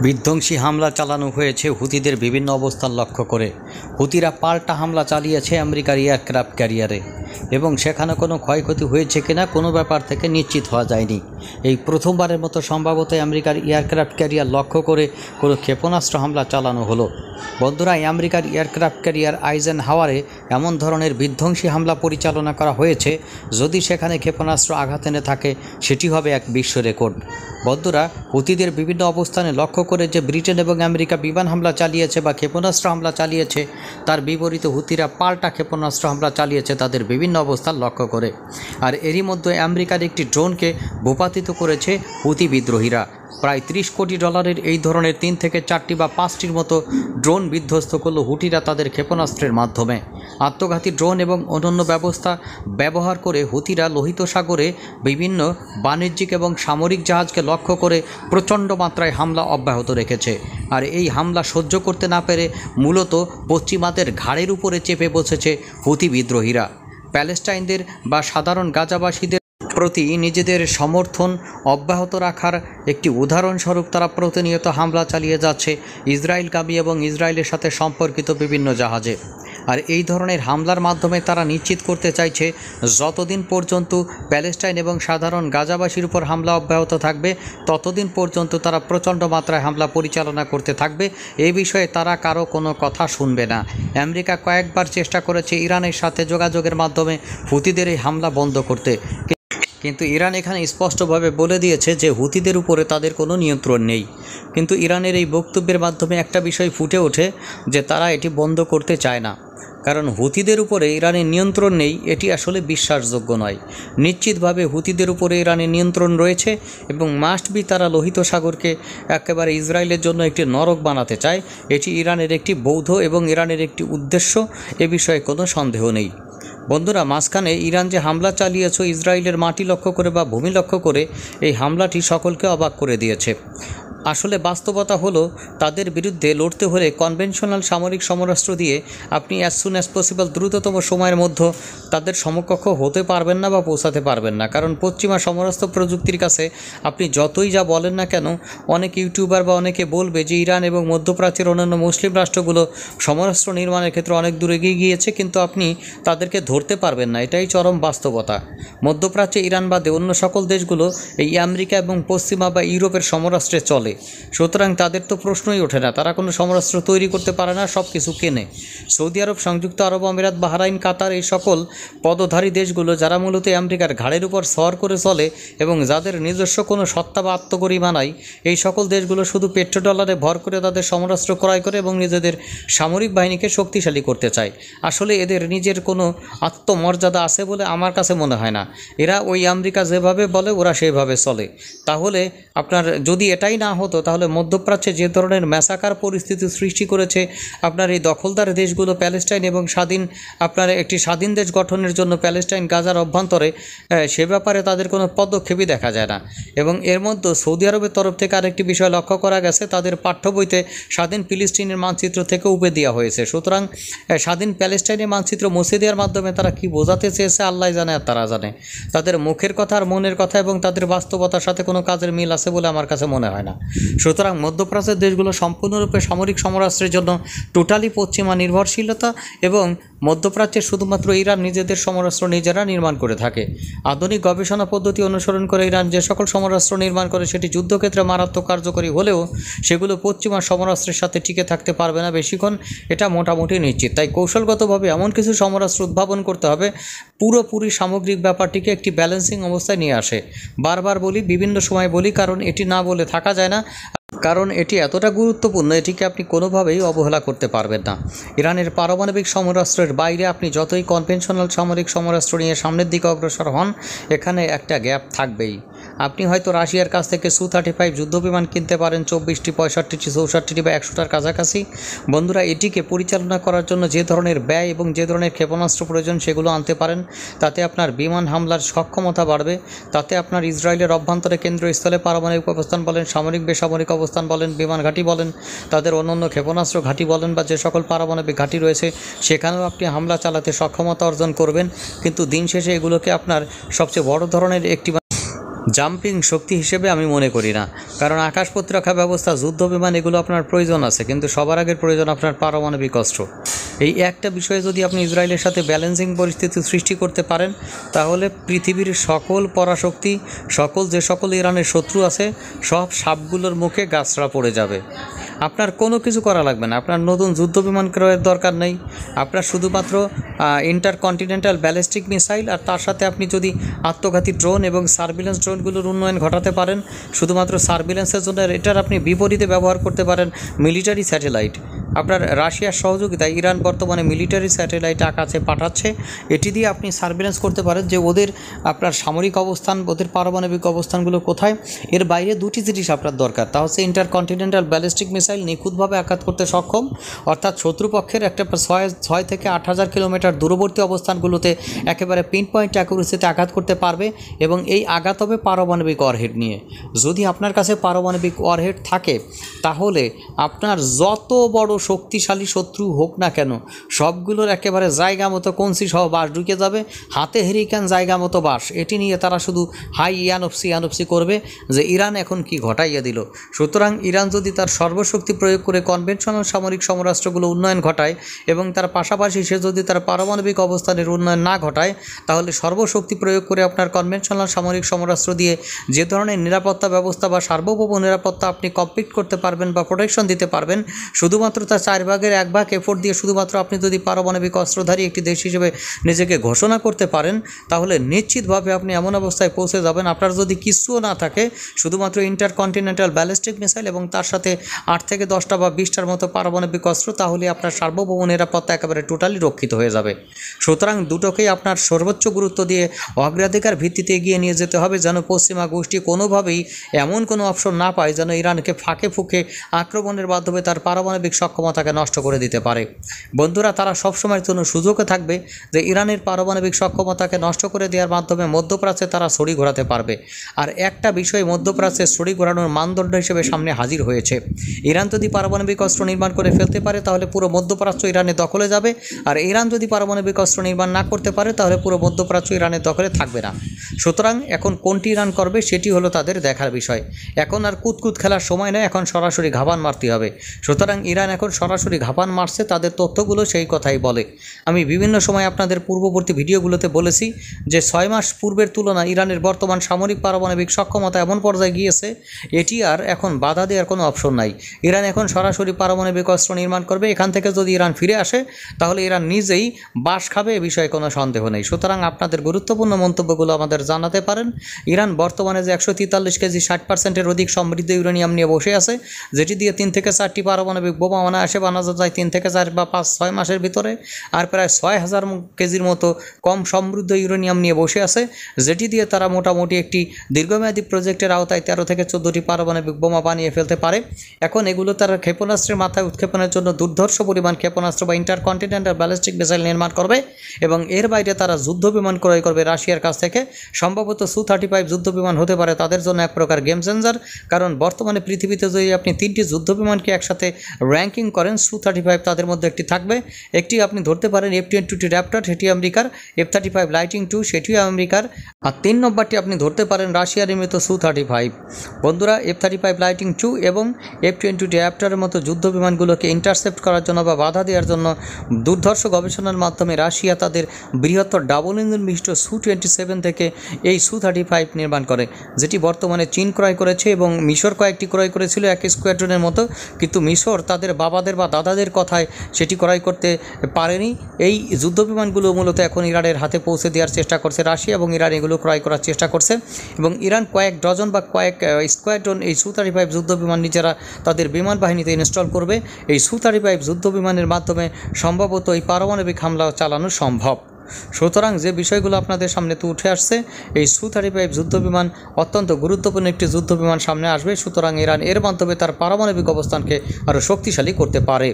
বিধ্বংসী হামলা চালানো হয়েছে হুতিদের বিভিন্ন অবস্থান লক্ষ্য করে। হুতিরা পাল্টা হামলা চালিয়েছে আমেরিকার এয়ারক্রাফট ক্যারিয়ারে এবং সেখানে কোনো ক্ষয়ক্ষতি হয়েছে কিনা কোনো ব্যাপার থেকে নিশ্চিত হওয়া যায়নি। এই প্রথমবারের মতো সম্ভবত আমেরিকার এয়ারক্রাফট ক্যারিয়ার লক্ষ্য করে কোনো ক্ষেপণাস্ত্র হামলা চালানো হলো। বন্ধুরা, আমেরিকার এয়ারক্রাফট ক্যারিয়ার আইজেনহাওয়ারে এমন ধরনের বিধ্বংসী হামলা পরিচালনা করা হয়েছে, যদি সেখানে ক্ষেপণাস্ত্র আঘাত এনে থাকে সেটি হবে এক বিশ্ব রেকর্ড। বন্ধুরা, হুতিদের বিভিন্ন অবস্থানে লক্ষ্য করে যে ব্রিটেন এবং আমেরিকা বিমান হামলা চালিয়েছে বা ক্ষেপণাস্ত্র হামলা চালিয়েছে, তার বিপরীতে হুতিরা পাল্টা ক্ষেপণাস্ত্র হামলা চালিয়েছে তাদের বিভিন্ন অবস্থান লক্ষ্য করে। আর এরই মধ্যে আমেরিকার একটি ড্রোনকে ভূপাতিত করেছে হুতি বিদ্রোহীরা। প্রায় 30 কোটি ডলারের এই ধরনের 3 থেকে 4টি বা 5টির মতো ড্রোন বিধ্বস্ত করল হুতিরা তাদের ক্ষেপণাস্ত্রের মাধ্যমে। আত্মঘাতী ড্রোন এবং অন্যান্য ব্যবস্থা ব্যবহার করে হুতিরা লোহিত সাগরে বিভিন্ন বাণিজ্যিক এবং সামরিক জাহাজকে লক্ষ্য করে প্রচণ্ড মাত্রায় হামলা অব্যাহত রেখেছে। আর এই হামলা সহ্য করতে না পেরে মূলত পশ্চিমাদের ঘাড়ের উপরে চেপে বসেছে হুতি বিদ্রোহীরা। প্যালেস্টাইনদের বা সাধারণ গাজাবাসীদের প্রতি নিজেদের সমর্থন অব্যাহত রাখার একটি উদাহরণস্বরূপ তারা প্রতিনিয়ত হামলা চালিয়ে যাচ্ছে ইসরায়েলগামী এবং ইসরায়েলের সাথে সম্পর্কিত বিভিন্ন জাহাজে। আর এই ধরনের হামলার মাধ্যমে তারা নিশ্চিত করতে চাইছে, যতদিন পর্যন্ত প্যালেস্টাইন এবং সাধারণ গাজাবাসীর উপর হামলা অব্যাহত থাকবে ততদিন পর্যন্ত তারা প্রচণ্ড মাত্রায় হামলা পরিচালনা করতে থাকবে। এই বিষয়ে তারা কারো কোনো কথা শুনবে না। আমেরিকা কয়েকবার চেষ্টা করেছে ইরানের সাথে যোগাযোগের মাধ্যমে হুতিদের এই হামলা বন্ধ করতে, কিন্তু ইরান এখানে স্পষ্টভাবে বলে দিয়েছে যে হুতিদের উপরে তাদের কোনো নিয়ন্ত্রণ নেই। কিন্তু ইরানের এই বক্তব্যের মাধ্যমে একটা বিষয় ফুটে ওঠে যে তারা এটি বন্ধ করতে চায় না, কারণ হুতিদের উপরে ইরানের নিয়ন্ত্রণ নেই এটি আসলে বিশ্বাসযোগ্য নয়। নিশ্চিতভাবে হুতিদের উপরে ইরানের নিয়ন্ত্রণ রয়েছে এবং মাস্ট বি তারা লোহিত সাগরকে একেবারে ইসরায়েলের জন্য একটি নরক বানাতে চায়। এটি ইরানের একটি বৌদ্ধ এবং ইরানের একটি উদ্দেশ্য, এ বিষয়ে কোনো সন্দেহ নেই। বন্ধুরা, মাঝখানে ইরান যে হামলা চালিয়েছে ইসরায়েলের মাটি লক্ষ্য করে বা ভূমি লক্ষ্য করে, এই হামলাটি সকলকে অবাক করে দিয়েছে। আসলে বাস্তবতা হলো, তাদের বিরুদ্ধে লড়তে হলে কনভেনশনাল সামরিক সমরাস্ত্র দিয়ে আপনি অ্যাজ সুন অ্যাজ পসিবল দ্রুততম সময়ের মধ্যে তাদের সমকক্ষ হতে পারবেন না বা পৌঁছাতে পারবেন না। কারণ পশ্চিমা সমরাস্ত্র প্রযুক্তির কাছে আপনি যতই যা বলেন না কেন, অনেক ইউটিউবার বা অনেকে বলবে যে ইরান এবং মধ্যপ্রাচ্যের অন্যান্য মুসলিম রাষ্ট্রগুলো সমরাস্ত্র নির্মাণের ক্ষেত্রে অনেক দূরে এগিয়ে গিয়েছে, কিন্তু আপনি তাদেরকে ধরতে পারবেন না। এটাই চরম বাস্তবতা। মধ্যপ্রাচ্যে ইরান বাদে অন্য সকল দেশগুলো এই আমেরিকা এবং পশ্চিমা বা ইউরোপের সমরাস্ত্রে চলে। সুতরাং তাদের তো প্রশ্নই ওঠে না, তারা কোনো সমরাস্ত্র তৈরি করতে পারে না, সব কিছু কেনে। সৌদি আরব, সংযুক্ত আরব আমিরাত, বাহরাইন, কাতার, এই সকল পদধারী দেশগুলো যারা মূলত আমেরিকার ঘাড়ের উপর সওয়ার করে চলে এবং যাদের নিজস্ব কোনো সত্তা বা আত্মগরিমা নাই, এই সকল দেশগুলো শুধু পেট্রোডলারে ভর করে তাদের সমরাস্ত্র ক্রয় করে এবং নিজেদের সামরিক বাহিনীকে শক্তিশালী করতে চায়। আসলে এদের নিজের কোনো আত্মমর্যাদা আছে বলে আমার কাছে মনে হয় না। এরা ওই আমেরিকা যেভাবে বলে ওরা সেইভাবে চলে। তাহলে আপনার যদি এটাই না হতো, তাহলে মধ্যপ্রাচ্যে যে ধরনের ম্যাসাকার পরিস্থিতি সৃষ্টি করেছে আপনার এই দখলদার দেশগুলো প্যালেস্টাইন এবং আপনার একটি স্বাধীন দেশ গঠনের জন্য প্যালেস্টাইন গাজার অভ্যন্তরে, সে ব্যাপারে তাদের কোনো পদক্ষেপই দেখা যায় না। এবং এর মধ্যে সৌদি আরবের তরফ থেকে আরেকটি বিষয় লক্ষ্য করা গেছে, তাদের পাঠ্য বইতে স্বাধীন ফিলিস্তিনের মানচিত্র থেকে উপে দেওয়া হয়েছে। সুতরাং স্বাধীন প্যালেস্টাইনের মানচিত্র মুছে দেওয়ার মাধ্যমে তারা কি বোঝাতে চেয়েছে আল্লাহ জানে আর তারা জানে। তাদের মুখের কথা আর মনের কথা এবং তাদের বাস্তবতার সাথে কোনো কাজের মিল আছে বলে আমার কাছে মনে হয় না। সুতরাং মধ্যপ্রাচ্যের দেশগুলো সম্পূর্ণরূপে সামরিক সমরাস্ত্রের জন্য টোটালি পশ্চিমা নির্ভরশীলতা, এবং মধ্যপ্রাচ্যের শুধুমাত্র ইরান নিজেদের সমরাস্ত্র নিজেরা নির্মাণ করে থাকে। আধুনিক গবেষণা পদ্ধতি অনুসরণ করে ইরান যে সকল সমরাস্ত্র নির্মাণ করে সেটি যুদ্ধক্ষেত্রে মারাত্মক কার্যকরী হলেও সেগুলো পশ্চিমা সমরাস্ত্রের সাথে টিকে থাকতে পারবে না বেশিক্ষণ, এটা মোটামুটি নিশ্চিত। তাই কৌশলগতভাবে এমন কিছু সমরাস্ত্র উদ্ভাবন করতে হবে পুরোপুরি সামগ্রিক ব্যাপারটিকে একটি ব্যালেন্সিং অবস্থায় নিয়ে আসে। বারবার বলি, বিভিন্ন সময় বলি, কারণ এটি না বলে থাকা যায় না, কারণ এটি এতটা গুরুত্বপূর্ণ, এটিকে আপনি কোনোভাবেই অবহেলা করতে পারবেন না। ইরানের পারমাণবিক সমরাস্ত্রের বাইরে আপনি যতই কনভেনশনাল সামরিক সমরাস্ত্র নিয়ে সামনের দিকে অগ্রসর হন, এখানে একটা গ্যাপ থাকবেই। আপনি হয়তো রাশিয়ার কাছ থেকে Su-35 যুদ্ধবিমান কিনতে পারেন 24টি, 65টি, 64টি বা 100টার কাছাকাছি। বন্ধুরা, এটিকে পরিচালনা করার জন্য যে ধরনের ব্যয় এবং যে ধরনের ক্ষেপণাস্ত্র প্রয়োজন সেগুলো আনতে পারেন। তাতে আপনার বিমান হামলার সক্ষমতা বাড়বে, তাতে আপনার ইসরায়েলের অভ্যন্তরে কেন্দ্রস্থলে পারমাণবিক অবস্থান বলেন, সামরিক বেসামরিক অবস্থান বলেন, বিমান ঘাঁটি বলেন, তাদের অন্যান্য ক্ষেপণাস্ত্র ঘাঁটি বলেন বা যে সকল পারমাণবিক ঘাঁটি রয়েছে সেখানেও আপনি হামলা চালাতে সক্ষমতা অর্জন করবেন। কিন্তু দিন শেষে এগুলোকে আপনার সবচেয়ে বড় ধরনের একটি জাম্পিং শক্তি হিসেবে আমি মনে করি না, কারণ আকাশ প্রতিরক্ষা ব্যবস্থা, যুদ্ধ বিমান এগুলো আপনার প্রয়োজন আছে, কিন্তু সবার আগের প্রয়োজন আপনার পারমাণবিক অস্ত্র। এই একটা বিষয়ে যদি আপনি ইসরায়েলের সাথে ব্যালেন্সিং পরিস্থিতি সৃষ্টি করতে পারেন, তাহলে পৃথিবীর সকল পরাশক্তি, যে সকল ইরানের শত্রু আছে, সব সাপগুলোর মুখে গাছড়া পড়ে যাবে। আপনার কোনো কিছু করা লাগবে না, আপনার নতুন যুদ্ধ বিমান ক্রয়ের দরকার নেই। আপনার শুধুমাত্র ইন্টারকন্টিনেন্টাল ব্যালিস্টিক মিসাইল, আর তার সাথে আপনি যদি আত্মঘাতী ড্রোন এবং সার্ভিলেন্স ড্রোনগুলোর উন্নয়ন ঘটাতে পারেন, শুধুমাত্র সার্ভিলেন্সের জন্য এটার আপনি বিপরীতে ব্যবহার করতে পারেন মিলিটারি স্যাটেলাইট। আপনার রাশিয়ার সহযোগিতায় ইরান বর্তমানে মিলিটারি স্যাটেলাইট আকাশে পাঠাচ্ছে, এটি দিয়ে আপনি সার্ভিলেন্স করতে পারেন যে ওদের আপনার সামরিক অবস্থান, ওদের পারমাণবিক অবস্থানগুলো কোথায়। এর বাইরে দুটি জিনিস আপনার দরকার, তা হচ্ছে ইন্টারকন্টিনেন্টাল ব্যালিস্টিক মিসাইল নিখুঁতভাবে আঘাত করতে সক্ষম, অর্থাৎ শত্রুপক্ষের একটা 6 থেকে 8,000 কিলোমিটার দূরবর্তী অবস্থানগুলোতে একেবারে পিন পয়েন্ট অ্যাকুরেসিতে আঘাত করতে পারবে, এবং এই আঘাত হবে পারমাণবিক ওয়ারহেড নিয়ে। যদি আপনার কাছে পারমাণবিক ওয়ারহেড থাকে, তাহলে আপনার যত বড় শক্তিশালী শত্রু হোক না কেন, সবগুলোর একেবারে জায়গা মতো কঞ্চি সহ বাস ঢুকে যাবে, হাতে হেরিকেন জায়গা মতো বাস। এটি নিয়ে তারা শুধু হাই ইয়ানফসি করবে যে ইরান এখন কি ঘটাইয়া দিল। সুতরাং ইরান যদি তার সর্বশক্তি প্রয়োগ করে কনভেনশনাল সামরিক সমরাস্ত্রগুলো উন্নয়ন ঘটায়, এবং তার পাশাপাশি সে যদি তার পারমাণবিক অবস্থানের উন্নয়ন না ঘটায়, তাহলে সর্বশক্তি প্রয়োগ করে আপনার কনভেনশনাল সামরিক সমরাস্ত্র দিয়ে যে ধরনের নিরাপত্তা ব্যবস্থা বা সার্বভৌম নিরাপত্তা আপনি কমপ্লিট করতে পারবেন বা প্রোটেকশন দিতে পারবেন, শুধুমাত্র তার 4 ভাগের 1 ভাগ এফোর্ট দিয়ে শুধুমাত্র আপনি যদি পারমাণবিক অস্ত্রধারী একটি দেশ হিসেবে নিজেকে ঘোষণা করতে পারেন, তাহলে নিশ্চিতভাবে আপনি এমন অবস্থায় পৌঁছে যাবেন, আপনার যদি কিছুও না থাকে, শুধুমাত্র ইন্টারকন্টিনেন্টাল ব্যালিস্টিক মিসাইল এবং তার সাথে 8 থেকে 10টা বা 20টার মতো পারমাণবিক অস্ত্র, তাহলে আপনার সার্বভৌম নিরাপত্তা একেবারে টোটালি রক্ষিত হয়ে যাবে। সুতরাং দুটোকেই আপনার সর্বোচ্চ গুরুত্ব দিয়ে অগ্রাধিকার ভিত্তিতে এগিয়ে নিয়ে যেতে হবে, যেন পশ্চিমা গোষ্ঠী কোনোভাবেই এমন কোনো অপশন না পায় যেন ইরানকে ফাঁকে ফুঁকে আক্রমণের মাধ্যমে তার পারমাণবিক সক্ষমতাকে নষ্ট করে দিতে পারে। বন্ধুরা, তারা সবসময়ের জন্য সুযোগে থাকবে যে ইরানের পারমাণবিক সক্ষমতাকে নষ্ট করে দেওয়ার মাধ্যমে মধ্যপ্রাচ্যে তারা ছড়ি ঘোরাতে পারবে। আর একটা বিষয় মধ্যপ্রাচ্যে ছড়ি ঘোরানোর মানদণ্ড হিসেবে সামনে হাজির হয়েছে। ইরান যদি পারমাণবিক অস্ত্র নির্মাণ করে ফেলতে পারে, তাহলে পুরো মধ্যপ্রাচ্য ইরানের দখলে যাবে, আর ইরান যদি পারমাণবিক অস্ত্র নির্মাণ না করতে পারে, তাহলে পুরো মধ্যপ্রাচ্য ইরানের দখলে থাকবে না। সুতরাং এখন কোনটি ইরান করবে সেটি হলো তাদের দেখার বিষয়। এখন আর কুতকুত খেলার সময় নয়, এখন সরাসরি ঘাবান মারতে হবে। সুতরাং ইরান এখন সরাসরি ঘাবান মারছে, তাদের তথ্যগুলো সেই কথাই বলে। আমি বিভিন্ন সময় আপনাদের পূর্ববর্তী ভিডিওগুলোতে বলেছি যে 6 মাস পূর্বের তুলনায় ইরানের বর্তমান সামরিক পারমাণবিক সক্ষমতা এমন পর্যায়ে গিয়েছে, এটি আর এখন বাধা দেওয়ার কোনো অপশন নাই। ইরান এখন সরাসরি পারমাণবিক অস্ত্র নির্মাণ করবে। এখান থেকে যদি ইরান ফিরে আসে, তাহলে ইরান নিজেই বাস খাবে, এ বিষয়ে কোনো সন্দেহ নেই। সুতরাং আপনাদের গুরুত্বপূর্ণ মন্তব্যগুলো আমাদের জানাতে পারেন। ইরান বর্তমানে যে 143 কেজি 60%-এর অধিক সমৃদ্ধ ইউরেনিয়াম নিয়ে বসে আছে, যেটি দিয়ে 3 থেকে 4টি পারমাণবিক বোমা বানানো যায় 3 থেকে 4 বা 5-6 মাসের ভিতরে, আর প্রায় 6000 কেজির মতো কম সমৃদ্ধ ইউরেনিয়াম নিয়ে বসে আছে, যেটি দিয়ে তারা মোটামুটি একটি দীর্ঘমেয়াদী প্রজেক্টের আওতায় 13 থেকে 14টি পারমাণবিক বোমা বানিয়ে ফেলতে পারে। এখন এগুলো তারা ক্ষেপণাস্ত্রের মাথায় উৎক্ষেপণের জন্য দুর্ধর্ষ পরিমাণ ক্ষেপণাস্ত্র বা ইন্টারকন্টিনেন্টাল ব্যালিস্টিক মিসাইল নির্মাণ করবে, এবং এর বাইরে তারা যুদ্ধ বিমান ক্রয় করবে রাশিয়ার কাছ থেকে। সম্ভবত Su-35 যুদ্ধ বিমান হতে পারে তাদের জন্য এক প্রকার গেম চেঞ্জার, কারণ বর্তমানে পৃথিবীতে যদি আপনি 3টি যুদ্ধ বিমানকে একসাথে র্যাঙ্কিং করেন, Su-35 তাদের মধ্যে একটি থাকবে। একটি আপনি ধরতে পারেন F-22 র্যাপটর, সেটি আমেরিকার, F-35 লাইটিং 2 সেটিও আমেরিকার, আর 3 নম্বরটি আপনি ধরতে পারেন রাশিয়ার নির্মিত Su-35। বন্ধুরা, F-35 লাইটিং 2 এবং F-22 র্যাপটরের মতো যুদ্ধ বিমানগুলোকে ইন্টারসেপ্ট করার জন্য বা বাধা দেওয়ার জন্য দুর্ধর্ষ গবেষণার মাধ্যমে রাশিয়া তাদের বৃহত্তর ডাবল ইঞ্জিন বিশিষ্ট Su-27 থেকে এই Su-35 নির্মাণ করে, যেটি বর্তমানে চীন ক্রয় করেছে এবং মিশর কয়েকটি ক্রয় করেছিল এক স্কোয়াড্রনের মতো, কিন্তু মিশর তাদের বাবাদের বা দাদাদের কথায় সেটি ক্রয় করতে পারেনি। এই যুদ্ধ বিমানগুলো মূলত এখন ইরানের হাতে পৌঁছে দেওয়ার চেষ্টা করছে রাশিয়া, এবং ইরান এগুলো ক্রয় করার চেষ্টা করছে, এবং ইরান কয়েক ডজন বা কয়েক স্কোয়াড্রন এই Su-35 যুদ্ধ বিমান নিজেরা তাদের বিমান বাহিনীতে ইনস্টল করবে। এই Su-35 যুদ্ধ বিমানের মাধ্যমে সম্ভবত এই পারমাণবিক হামলা চালানো সম্ভব। সুতরাং যে বিষয়গুলো আপনাদের সামনে তো উঠে আসছে, এই Su-35 যুদ্ধ বিমান অত্যন্ত গুরুত্বপূর্ণ একটি যুদ্ধ বিমান সামনে আসবে। সুতরাং ইরান এর মাধ্যমে তার পারমাণবিক অবস্থানকে আরও শক্তিশালী করতে পারে।